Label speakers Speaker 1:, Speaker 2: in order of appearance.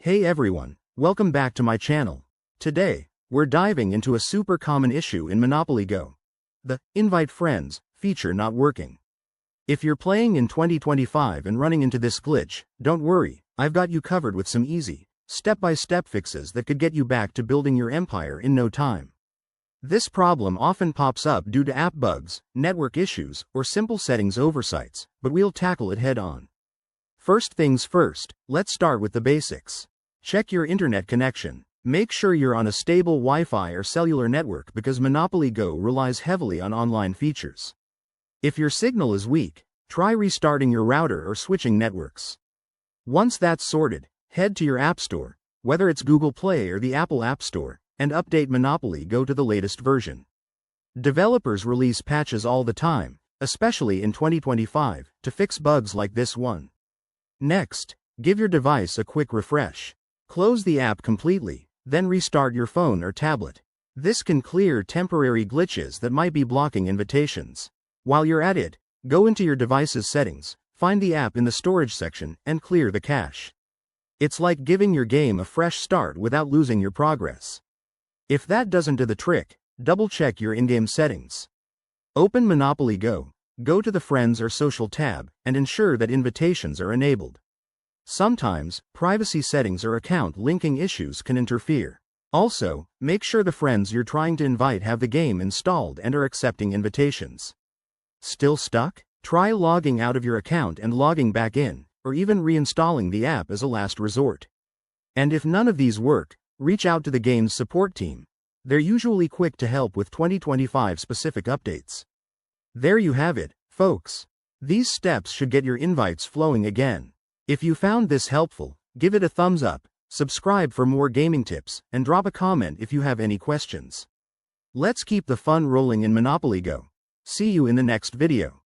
Speaker 1: Hey everyone, welcome back to my channel. Today, we're diving into a super common issue in Monopoly Go. The Invite Friends feature not working. If you're playing in 2025 and running into this glitch, don't worry, I've got you covered with some easy, step-by-step fixes that could get you back to building your empire in no time. This problem often pops up due to app bugs, network issues, or simple settings oversights, but we'll tackle it head-on. First things first, let's start with the basics. Check your internet connection. Make sure you're on a stable Wi-Fi or cellular network because Monopoly Go relies heavily on online features. If your signal is weak, try restarting your router or switching networks. Once that's sorted, head to your App Store, whether it's Google Play or the Apple App Store, and update Monopoly Go to the latest version. Developers release patches all the time, especially in 2025, to fix bugs like this one. Next, give your device a quick refresh. Close the app completely, then restart your phone or tablet. This can clear temporary glitches that might be blocking invitations. While you're at it, go into your device's settings, find the app in the storage section, and clear the cache. It's like giving your game a fresh start without losing your progress. If that doesn't do the trick, double-check your in-game settings. Open Monopoly Go, go to the Friends or Social tab, and ensure that invitations are enabled. Sometimes, privacy settings or account linking issues can interfere. Also, make sure the friends you're trying to invite have the game installed and are accepting invitations. Still stuck? Try logging out of your account and logging back in, or even reinstalling the app as a last resort. And if none of these work, reach out to the game's support team. They're usually quick to help with 2025 specific updates. There you have it, folks. These steps should get your invites flowing again. If you found this helpful, give it a thumbs up, subscribe for more gaming tips, and drop a comment if you have any questions. Let's keep the fun rolling in Monopoly Go. See you in the next video.